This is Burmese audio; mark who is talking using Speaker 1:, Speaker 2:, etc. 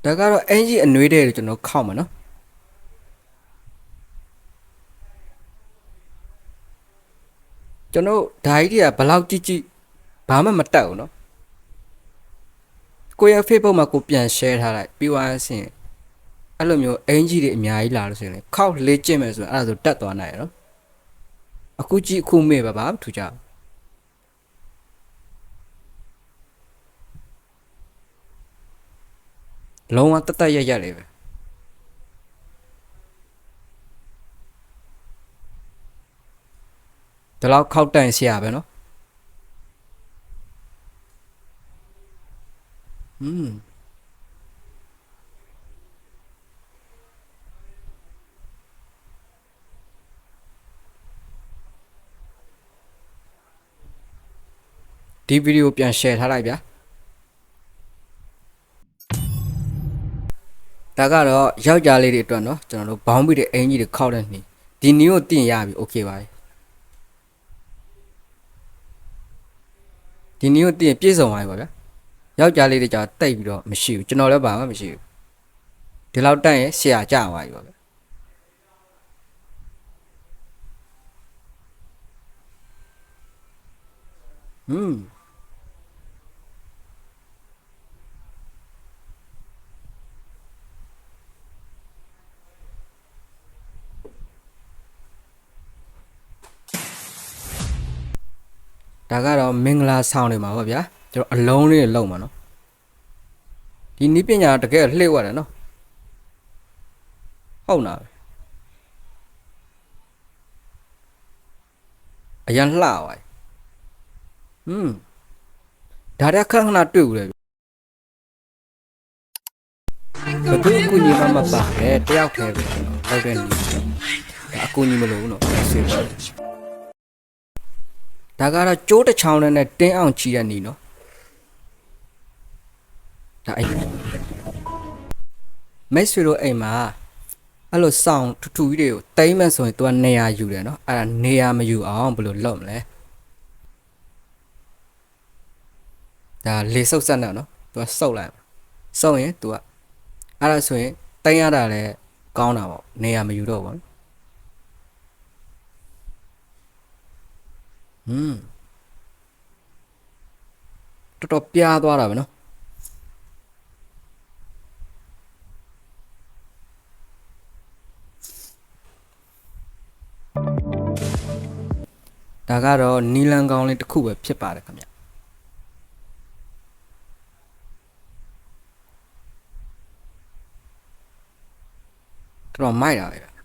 Speaker 1: ဒါကတော့အင်ဂျီအနှွေးတဲ့လို့ကျွန်တော်ခောက်မှာနော်ကျွန်တော်ဓာကြီးတွေကဘလောက်ကြည့်ကြည့်ဘာမှမတက်ဘူးနော်ကိုရဲ့ Facebook မှာကိုပြန် share ထားလိုက်ပြီးသွားရင်အဲ့လိုမျိုးအင်ဂျီတွေအများကြီးလာလို့ဆိုရင်ခောက်လေ့ကျင့်မယ်ဆိုရင်အဲ့ဒါဆိုတက်သွားနိုင်ရနော်အခုကြည့်အခုမေ့ပါဘာမှထူကြလုံးဝတက်တက်ရက်ရက်လေးပဲဒီလောက်ခောက်တန့်ဆရာပဲနော်ဒီဗီဒီယိုပြန် share ထားလိုက်ဗျာဒါကတော့ယောက်ျားလေးတွေအတွက်နော်ကျွန်တော်တို့ဘောင်းပြီးတဲ့အင်ကြီးတွေခောက်တဲ့နေ့ဒီနည်းကိုတင်ရပြီโอเคပါဒီနည်းကိုတင်ပြည့်စုံသွားပြီပါဗျာယောက်ျားလေးတွေကြာတိတ်ပြီးတော့မရှိဘူးကျွန်တော်လည်းဘာမှမရှိဘူးဒီလောက်တက်ရင်ဆရာကြသွားပြီပါဗျာဒါကတော့မင်္ဂလာဆောင်နေမှာပါဗျာကျွန်တော်အလုံးလေးလုံမှာနော်ဒီနည်းပညာတကယ်လှည့်ဝတယ်နော်ဟုတ်လားအရန်လှသွားဒါတက်ခဏခဏတွေ့ဦးတယ်ဘသူအကူညီမပါတယ်တယောက်တည်းပဲဟုတ်တယ်နီးဒါအကူညီမလို့နော်ဆေးပါဒါကတော့ကျိုးတစ်ချောင်းနဲ့တင်းအောင်ချီတဲ့နီးနော်ဒါအဲ့မိတ်ဆွေတို့အိမ်မှာအဲ့လိုစောင်းထူထူကြီးတွေကိုတိမ့်မဲ့ဆိုရင် तू ကနေရာယူတယ်နော်အဲ့ဒါနေရာမယူအောင်ဘယ်လိုလုပ်မလဲဒါလေဆုပ်ဆက်နေနော် तू ဆုပ်လိုက်ဆုပ်ရင် तू အဲ့ဒါဆိုရင်တိမ့်ရတာလည်းကောင်းတာပေါ့နေရာမယူတော့ဘူးတော်တော်ပြားသွားတာပဲနော်ဒါကတော့နီလန်ကောင်းလေးတစ်ခုပဲဖြစ်ပါတယ်ခင်ဗျတော်တော်မိုက်တာပဲ